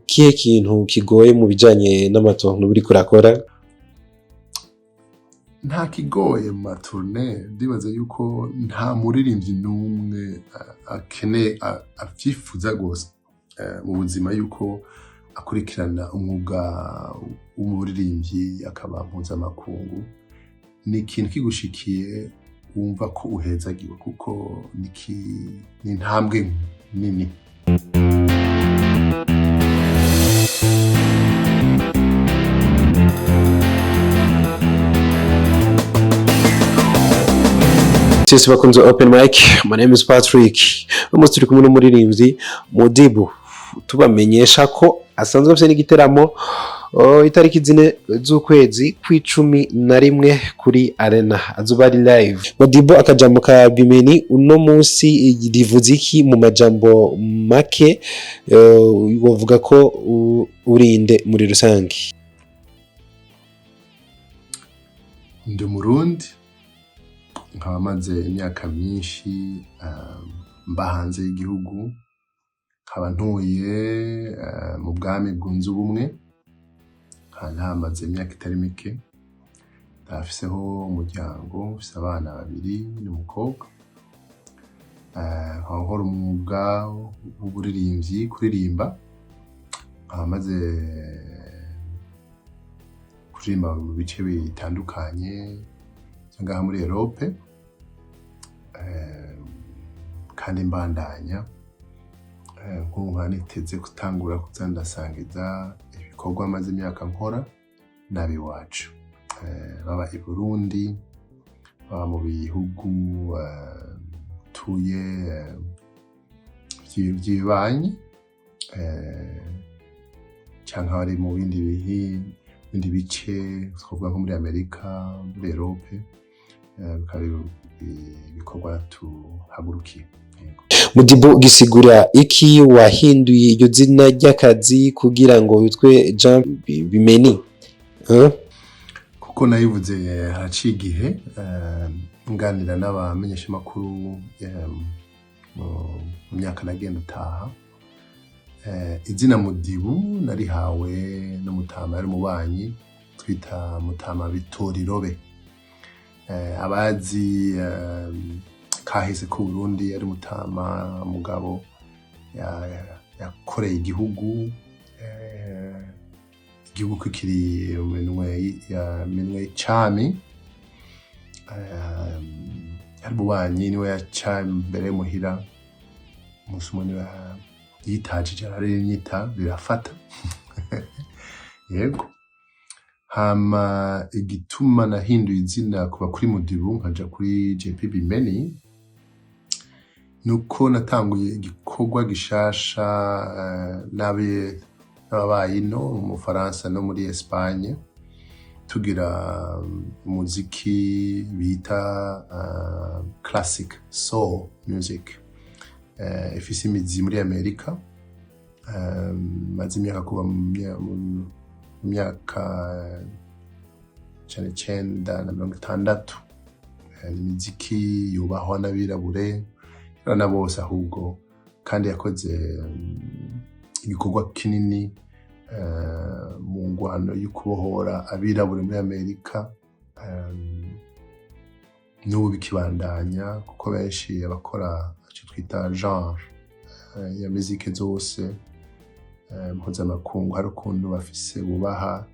kihe kintu kigoye mu bijanye n'amatongo uri kurakora? Nta kigoye mu maturne, ndibaza yuko nta muririmbyi n'umwe akeneye avyifuza gose mu buzima yuko akurikirana umwuga w'umuririmbyi akaba mpuzamakungu. Ni ikintu kigushikiye wumva ko uhezagiwe kuko ni intambwe nini. Sisi bakunze open mic, my name is Patrick. Umunsi turi kumwe n'umuririmbyi Mudibu, tubamenyesha ko asanzwe afite n'igiteramo itariki 4 z'ukwezi kwa 11 kuri Arena Azoba live. Mudibu akajambo ka bimeni uno munsi rivuze iki mu majambo make, wovuga ko urinde muri rusangi? Ndi Burundi, nkaba maze imyaka myinshi mba hanze y'igihugu, nkaba ntuye mu bwami bwunze ubumwe, hamaze imyaka itari mike. Ndafiseho umuryango, mfise abana 2 n'umukobwa. Nkora umwuga w'uburirimbyi, kuririmba. Nkaba maze kuririmba mu bice bitandukanye ngaha muri Europe, kandi mbandanya nkuba niteze gutangura kuzandasangiza ibikorwa maze imyaka nkora n'abiwacu, baba i Burundi, baba mu bihugu tuye vyibanye, canke bari mu bindi bice twavuga nko muri Amerika, muri Europe, bikaba ibikorwa tuhagurukiye. Mudibu, gisigura iki wahinduye iryo zina ry'akazi kugira ngo witwe Jean Bimeni? Kuko nayivuze haraciye igihe nganira n'abamenyesha makuru mu myaka nagenda utaha. Izina Mudibu narihawe n'umutama ari mubanyi twita mutama Biturirobe. Abazi kahise ku Burundi ari mutama mugabo yakoreye igihugu kikiri minwe cami, ari mubanyi niwe yaca mbere muhira. Umusumuni yitajije ararinyita birafata. Yego. Hama igituma nahinduye izina kuba kuri Mudibu nkaja kuri JP Bimeni nuko natanguye igikorwa gishasha n'ababaye no mu Faransa no muri Espagne, tugira muziki bita classic soul music, ifise imizi muri Amerika. Maze imyaka kuba mu myaka cyane 1960. Ni imiziki yubahwa n'abirabure na bose ahubwo, kandi yakoze igikorwa kinini mu ngwano yo kubohora abirabure muri Amerika. N'ubu bikibandanya kuko benshi abakora icyo twita genre ya muziki zose mpuzamakungu hari ukuntu bafise bubaha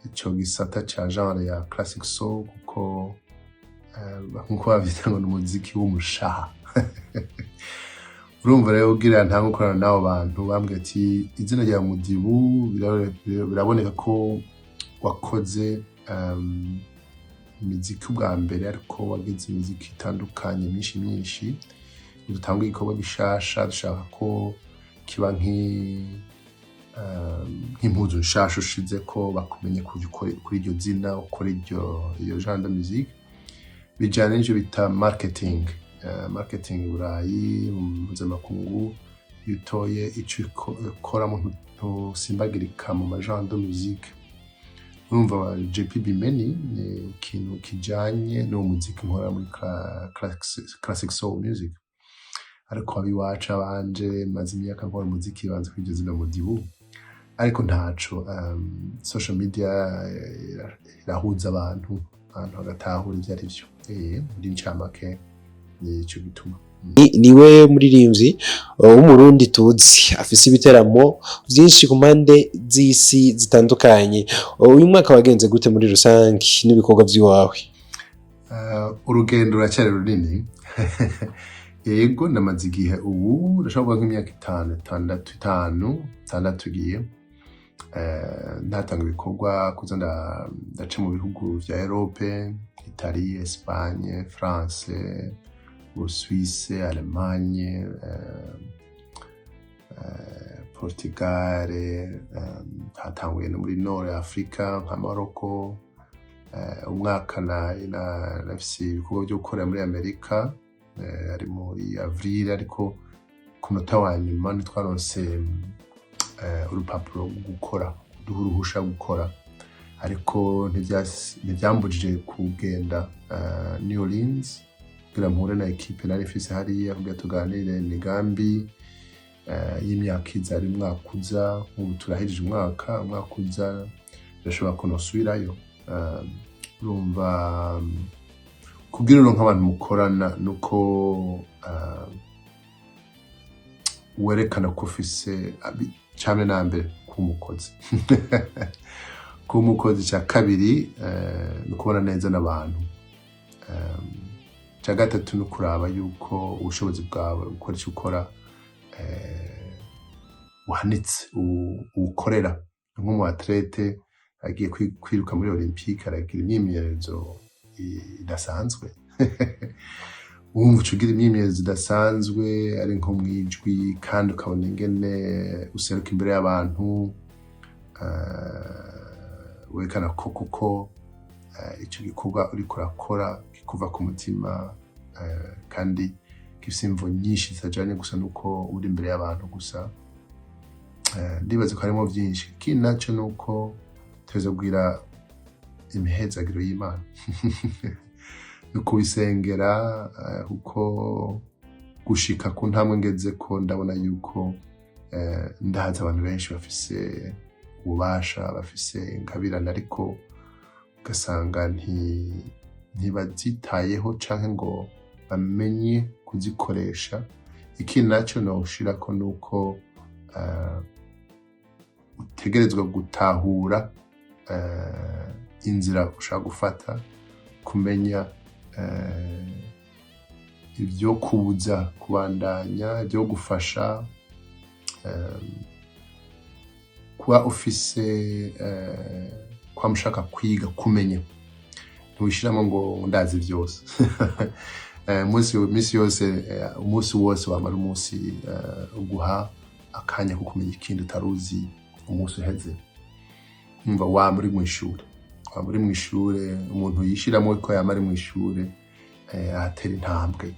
ico gisata ca genre ya classic soul, kuko nkuko bavyita ngo n'umuziki w'umushaha. Urumva rero ugira ntango gukorana n'abo bantu bambwiye ati izina rya Mudibu biraboneka ko wakoze imiziki bwa mbere, ariko wagize imiziki itandukanye myinshi. Dutanga igikorwa gishasha, dushaka ko kiba nk'impuzu nshasha ushize ko bakumenye kuri iryo zina, kuri iyo genre de musique. Bijanye n'ivyo bita marketing Burayi mpuzamakungu. Yutoye ico ikora mu ntusimbagirika mu majambo de musique. Urumva JP Bimeni ni ikintu kijanye n'umuziki nkora muri classic soul music, ariko abiwacu abanje maze imyaka nkora umuziki banze kwigeze na Mudibu. ariko ntaco social media irahuza abantu bagatahura ivyo ari vyo muri ncamake nico gituma niwe muririmvyi w'umurundi tuzi afise ibiteramo vyinshi ku mpande z'isi zitandukanye. Uyu mwaka wagenze gute muri rusangi n'ibikorwa vy'iwawe? Urugendo ruracyari runini yego namaze igihe ubu ndashobora nk'imyaka 5 igiye ndatanga ibikorwa kuza ndaca mu bihugu vya Europe, Italie, Espagne, France, Suisse, Allemagne, Portugal, hatanguye no muri Nord Africa nka Morocco. Umwaka nafise ibikorwa vyo gukorera muri Amerika ari muri avril, ariko ku munota wa nyuma ntitwaronse urupapuro rwo gukora, duha uruhusha gukora, ariko ntivyambujije kugenda New Orleans kugira mpure na ekipe nari mfise hariya kugira tuganire imigambi y'imyaka iza ari umwaka uza. Nk'ubu turahejeje umwaka uza birashobora ko nosubirayo. Urumva kugira uronke abantu mukorana nuko werekana ko ufise camwe na mbere k'umukozi k'umukozi. Ca kabiri nukubona neza n'abantu. Ca gatatu nukuraba yuko ubushobozi bwawe ukora ico ukora uhanitse, ukorera nk'umu athlete agiye kwiruka muri Olympique aragira imyimenyerezo idasanzwe wumva ucugira imyimenyerezo idasanzwe ari nko mwijwi, kandi ukabona ingene useruka imbere y'abantu werekana ko kuko ico gikorwa uriko urakora kikuva ku mutima, kandi gifise imvo nyinshi zitajanye gusa nuko uri imbere y'abantu gusa. Ndibaza ko harimo vyinshi. Ikindi naco nuko tuza kugira imihezagiro y'Imana nuko bisengera kuko gushika ku ntambwe ngeze ko ndabona yuko ndahaza abantu benshi bafise ububasha, bafise ingabirane, ariko ugasanga ntibazitayeho canke ngo bamenye kuzikoresha. Ikindi naco noshirako nuko utegerezwa gutahura inzira ushaka gufata, kumenya ivyo kubuza kubandanya, ivyo gufasha, kuba ufise kwa mushaka kwiga kumenya, ntiwishiramo ngo ndazi vyose misi yose umunsi wose wamara umunsi uguha akanya ko kumenya ikindi utaruzi umunsi uheze. Umva wamuri mw'ishure umuntu yishiramo ko yamari mw'ishure aratera intambwe.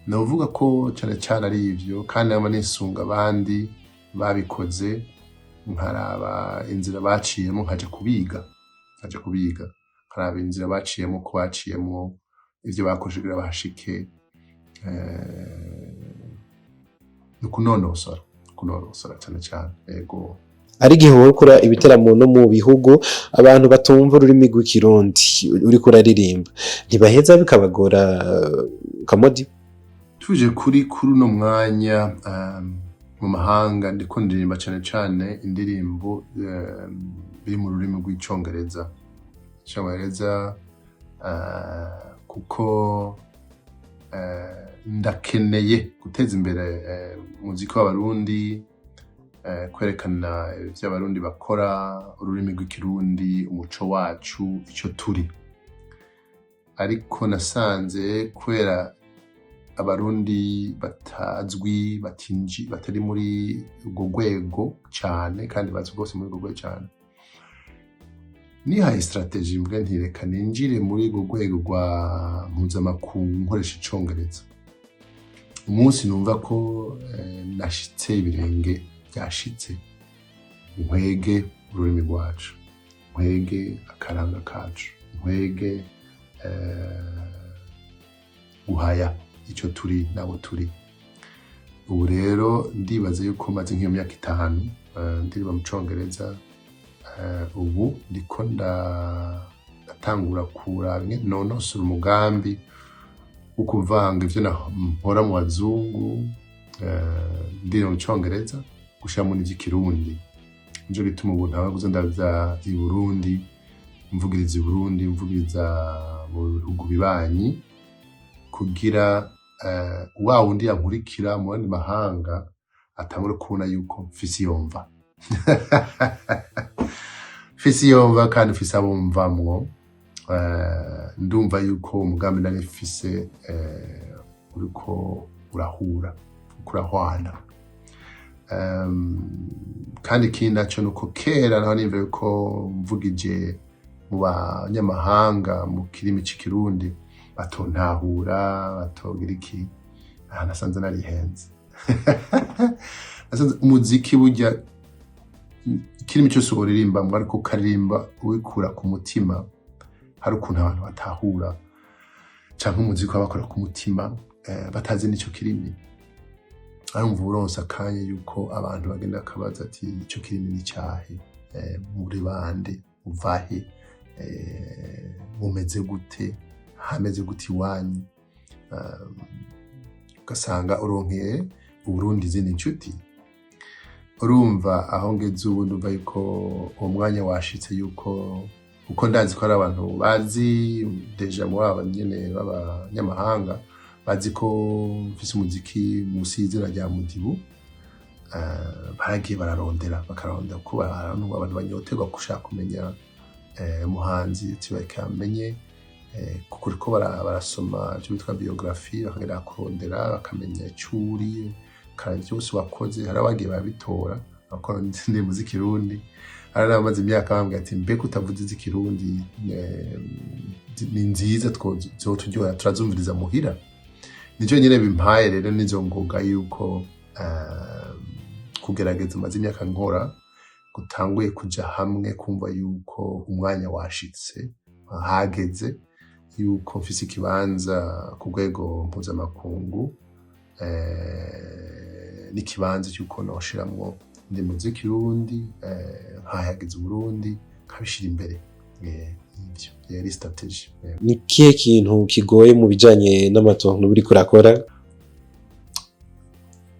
Novuga ko cane ari ivyo, kandi nama nisunga abandi babikoze, nkaraba inzira baciyemo nkaja kubiga, nkaraba inzira baciyemo ko baciyemo ivyo bakoresheje kugira bahashike. Nukunonosora cane ego. Ari igihe ukora ibiteramo no mu bihugu abantu batumva ururimi rw'ikirundi uriko uraririmba, ntibaheza bikabagora kamodi? Tuje kuri uno mwanya mu mahanga ndiko ndirimba cane indirimbo biri mu rurimi rw'icongereza, kuko ndakeneye guteza imbere muziki w'abarundi, kwerekana ivyo abarundi bakora, ururimi rw'ikirundi, umuco wacu, ico turi. Ariko nasanze kubera abarundi batazwi, batari muri urwo rwego cane, kandi bazwi rwose muri urwo rwego cane, nihaye strategie mbwa ntireka ninjire muri urwo rwego rwa mpuzamakungu nkoresha icongereza. Umunsi numva ko nashitse ibirenge byashitse, nkwege ururimi rwacu, nkwege akaranga kacu, nkwege guhaya ico turi nabo turi, ubu rero ndibaza yuko maze nk'iyo myaka 5 ndirimba mu Congereza. Ubu ndiko ndatangura kuraba nonosura umugambi wo kuvanga ivyo nkora mu bazungu ndirimba mu Congereza gushira mu n'ikirundi. Nje bituma ubu ntabaguze ndavya i Burundi, mvugiriza i Burundi, mvugiriza mu bihugu bibanyi, kugira wa wundi yankurikira mu bandi mahanga atangure kubona yuko mfise yomva. Mfise yomva kandi mfise abumvamwo. Ndumva yuko umugambi nari mfise uriko urahwana. Kandi ikindi naco nuko kera naho nimva yuko mvugije mu banyamahanga mu kirimi c'ikirundi batontahura, batogira iki, nasanze narihenze. Nasanze umuziki burya ikirimi cyose uririmba ngo ariko karirimba ubikura ku mutima, hari ukuntu abantu batahura canke umuziki wabakora ku mutima batazi n'ico kirimi. Arumva uronse akanya yuko abantu bagenda akabaza ati ico kirimi ni cahe, muri bande, uvahe, mumeze gute, hameze gute iwanyu. Ugasanga uronkeye Uburundi izindi nshuti. Urumva aho ngeze ubu ndumva yuko uwo mwanya washitse yuko uko ndazi ko ari abantu bazi deja mu aba nyene b'abanyamahanga bazi ko mfise umuziki musi y'izina rya Mudibu. Baragiye bararondera bakarondera ko abantu banyoterwa gushaka kumenya muhanzi tibakamenye, kuko uriko barasoma ivyo bitwa biographie, bakagera kurondera bakamenya icuri kandi byose wakoze. Hari abagiye babitora bakora indirimbo z'ikirundi, hari n'abamaze imyaka bambwira ati mbega utavuze iz'ikirundi ni nziza zoturyohera turazumviriza muhira. Nico nyene bimpaye rero nizo ngoga yuko kugerageza maze imyaka nkora gutanguye kuja hamwe, kumva yuko umwanya washitse hageze yuko mfise ikibanza ku rwego mpuzamakungu, n'ikibanza cy'uko noshiramwo indirimbo z'ikirundi, nkahageze Burundi nkabishira imbere. Ivyo yari strategy. Ni kihe kintu kigoye mu bijanye n'amatongo uri kurakora?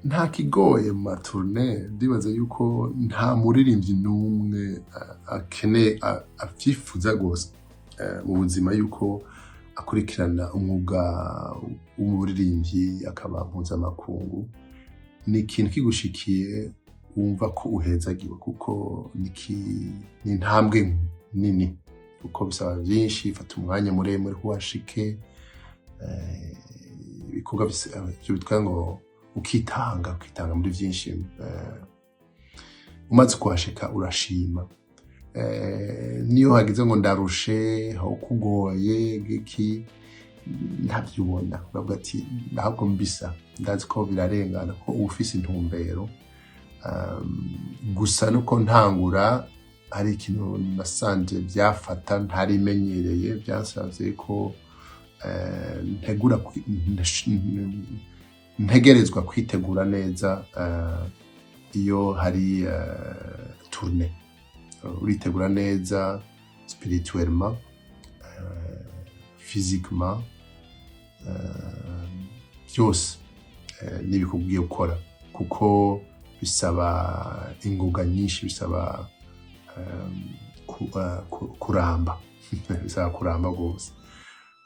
Nta kigoye mu matourne. Ndibaza yuko nta muririmbyi n'umwe akeneye avyifuza gose mu buzima yuko akurikirana umwuga w'umuririmbyi akaba mpuzamakungu. Ni ikintu kigushikiye wumva ko uhezagiwe, kuko ni intambwe nini, kuko bisaba vyinshi, fata umwanya muremure kuhashike, ibikorwa ivyo bitwa ngo ukitanga muri vyinshi. Umaze kuhashika urashima. Niyo hagize ngo ndarushe, aho kugoye giki, ntavyubona. Uravuga ati ahubwo mbisa ndazi ko birarengana, ko ufise intumbero. Gusa nuko ntangura hari ikintu nasanze byafata ntarimenyereye, byasanze ko ntegerezwa kwitegura neza. Iyo hari tourne uritegura neza spirituellement, physiquement, byose nibikubwiye gukora, kuko bisaba inguga nyinshi, bisaba kuramba. Bisaba kuramba gose.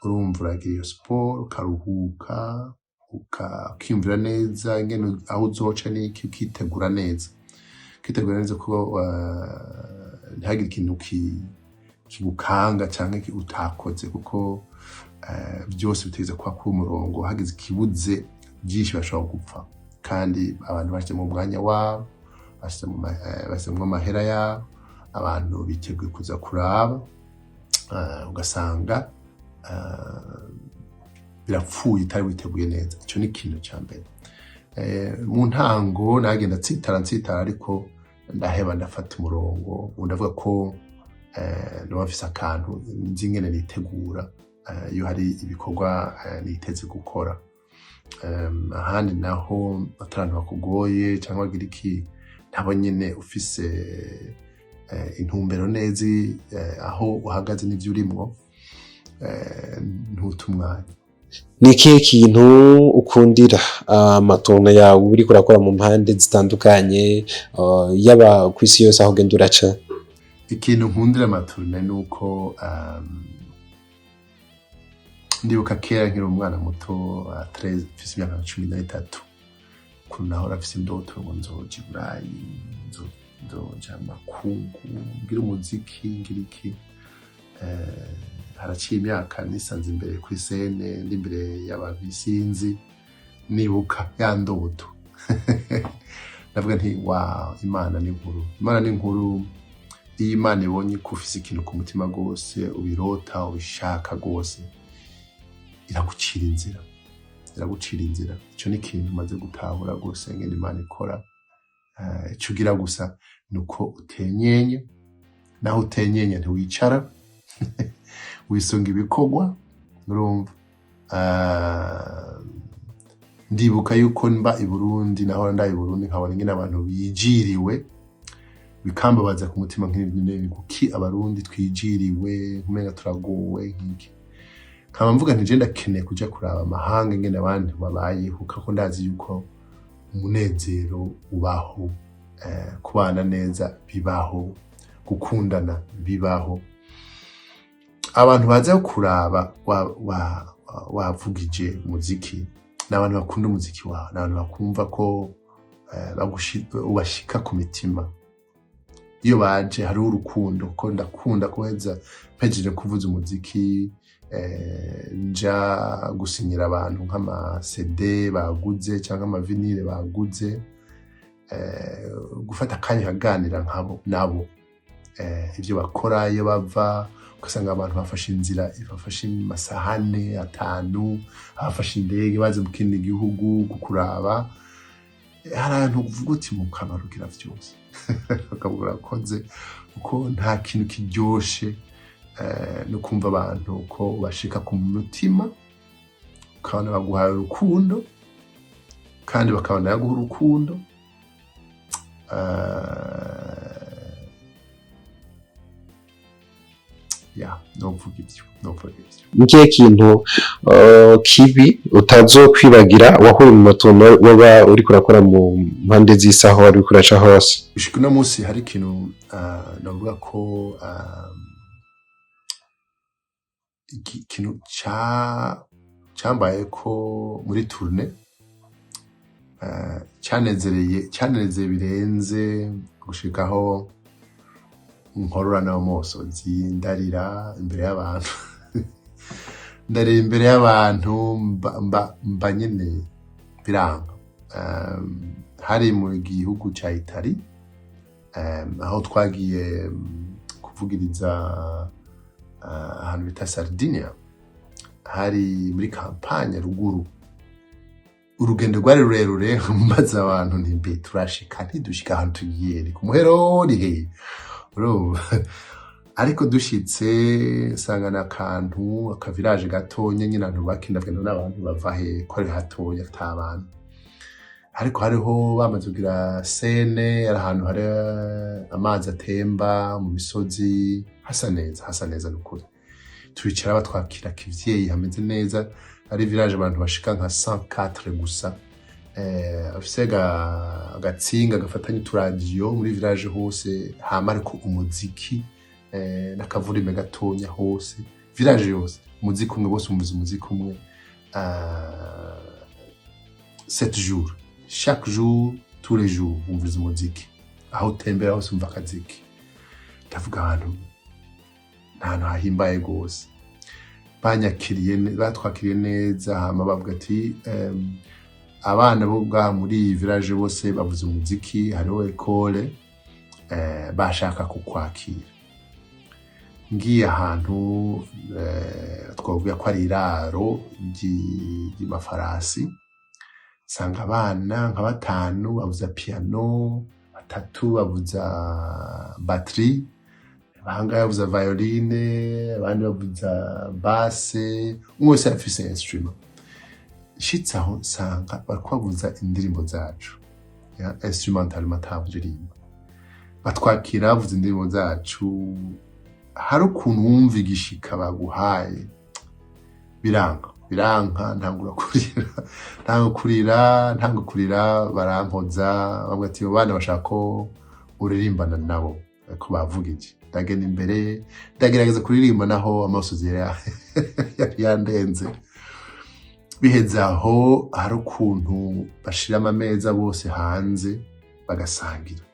Urumva uragira iyo sport, ukaruhuka, ukiyumvira neza ingene aho uzoca n'iki, ukitegura neza. Ukitegura neza ko ntihagire ikintu kigukanga canke utakoze, kuko byose bitegeza kuba ku murongo. Hagize ikibuze byinshi bashobora gupfa, kandi abantu bashyze mu mwanya wabo, bashyizemo amahera yabo, abantu biteguye kuza kuraba, ugasanga birapfuye utari witeguye neza. Ico ni ikintu ca mbere. Mu ntango nagenda nsitara, ariko ndaheba ndafata umurongo. Ndavuga ko noba mfise akantu nzi ingene nitegura iyo hari ibikorwa niteze gukora. ahandi naho atarantu bakugoye cyangwa bagira iki nabo nyene ufise intumbero nezi aho uhagaze n'ivyo urimwo ntutumwanya. Ni ikihe kintu ukundira amatongo yawe uriko urakora mu mpande zitandukanye yaba kw'isi yose aho ugenda uraca? Ikintu nkundira amaturne nuko ndibuka kera nkiri umwana muto 13 mfise imyaka 13 ukuntu nahora mfise indoto ngo nzoja i Burayi, nzoja makungu ngira umuziki ngira iki. Haraciye imyaka nisanze imbere kuri sene ndi imbere y'abantu isinzi nibuka ya ndoto ndavuga nti wow, Imana ni nkuru. Imana ni nkuru. Iyo Imana ibonye ko ufise ikintu ku mutima gose ubirota ubishaka gose iragucira inzira. Ico ni ikintu maze gutahura gose ngene Imana ikora. Ico ugira gusa nuko utenyenye, naho utenyenye ntiwicara wisunga ibikorwa. Urumva ndibuka yuko mba i Burundi, naho ndaye i Burundi nkabona ingene abantu bijiriwe bikambabaza ku mutima nk'ibintu kuki abarundi twijiriwe nkumenga turagowe nk'iki. Nkaba mvuga nti je ndakeneye kuja kuraba amahanga ingene abandi babayeho kuko ndazi yuko umunezero ubaho, kubana neza bibaho, gukundana bibaho. Abantu baza kuraba wavugije umuziki n'abantu bakunda umuziki wawe, n'abantu bakumva ko ubashika ku mitima. Iyo baje hari urukundo ko ndakunda kuheza mpejeje kuvuza umuziki nja gusinyira abantu nk'ama CD baguze cyangwa ama vinyle baguze, gufata akanya kaganira nabo ivyo bakora iyo bava, ugasanga abantu bafashe inzira bafashe amasahane 5 abafashe indege baze mu kindi gihugu kukuraba. Hari ahantu uvuga uti mu kabarugira vyose bakabura koze uko nta kintu kiryoshe no kumva abantu ko bashika ku mutima ukabona baguhaye urukundo kandi bakabona yaguha urukundo. Novuga ivyo. Nikihe kintu kibi utazokwibagira wahuye mu matongo waba uriko urakora mu mpande z'isi aho wari uriko uraca hose? Gushika uno munsi hari ikintu navuga ko ikintu cambaye ko muri tourne cyanezeye birenze gushikaho nkorora n'amosozi ndarira imbere y'abantu ndarira imbere y'abantu mba nyene biranga. Hari mu gihugu ca Itali aho twagiye kuvugiriza ahantu bita Sardinia, hari muri kampanya ruguru. Urugendo rwari rurerure mbaza abantu nti mbe turashika ntidushika ahantu tugiye ku muherori he. Ariko dushitse sangana akantu akavirage gatonya nyine abantu bakindavye n'abantu bava he ko ari hatoya atabantu, ariko hariho bamaze kugira sene ari ahantu hari amazi atemba mu misozi hasa neza n'ukuri. Twicara batwakira kivyeyi hameze neza, ari village abantu bashika nka 104 gusa. Afise agatsinga gafatanye uturadio muri village hose, hama ariko umuziki n'akavurime gatonya hose, village yose umuziki umwe, bose umvuza umuziki umwe 7 jours, chaque jour tous les jours umvuza umuziki. Aho utembera hose umva akaziki. Ndavuga abantu ntahantu hahimbaye gose, batwakiriye neza. Hama bavuga ati abana bo bwa muri village bose bavuza umuziki, hariho ekole bashaka kukwakira. Ngiye ahantu twavuga ko ari iraro ry'amafarasi, sanga abana nka 5 bavuza piano, 3 bavuza batterie, abanga bavuza violine, abandi bavuza basse, umwe wese afise instrument. shitse aho nsanga barikwabuza indirimbo zacu instrumental matavuririmba batwakira bavuza indirimbo zacu hari ukuntu wumva igishika baguhaye biranka ntangura kurira barampoza bamwe ati bana bashaka ko uririmbana nabo ko bavuga iki ndagenda imbere ndagerageza kuririmba naho amasozi yari yandenze biheza aho hari ukuntu bashira amameza bose hanze bagasangira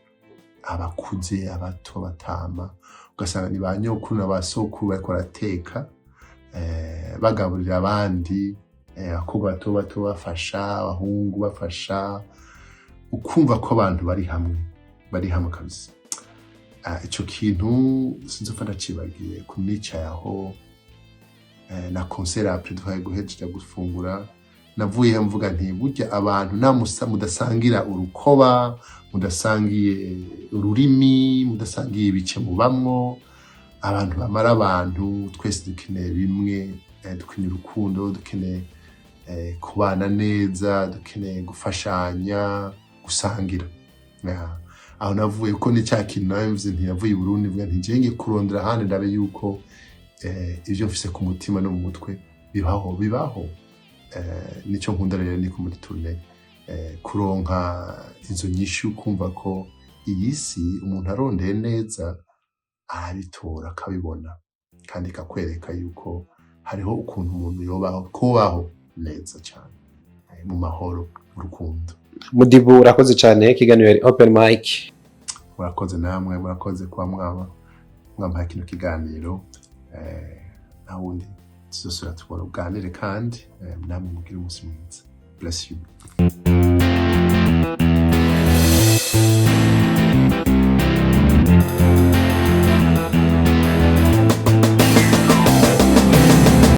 abakuze abato batama ugasanga ni banyokuru n'abasokuru bariko barateka bagaburira abandi abakobwa bato bafasha abahungu bafasha ukumva ko abantu bari hamwe kabisa. Ico kintu sinzopfa ndacibagiye kunicaye aho na concert après twaye guhejeje gufungura navuye mvuga nti burya abantu mudasangira urukoba mudasangiye ururimi mudasangiye ibice mubamwo abantu bamara abantu twese dukeneye bimwe dukeneye urukundo dukeneye kubana neza dukeneye gufashanya gusangira aho navuye ko ni cya kintu navuze nti yavuye i Burundi vuga nti jenge kurondera handi ndabe yuko ivyo mfise ku mutima no mu mutwe bibaho nico nkunda rero ni ku muri tournée kuronka izo nyinshi ukumva ko iyi si umuntu arondeye neza arabitora akabibona kandi kakwereka yuko hariho ukuntu umuntu kubaho neza cyane mu mahoro mu rukundo. Mudibu urakoze cyane ikiganiro ari open mic. Murakoze namwe murakoze kwa mwampaye kino kiganiro nawundi tuzosura tuganire kandi namwe mugire umunsi mwiza. Bless you.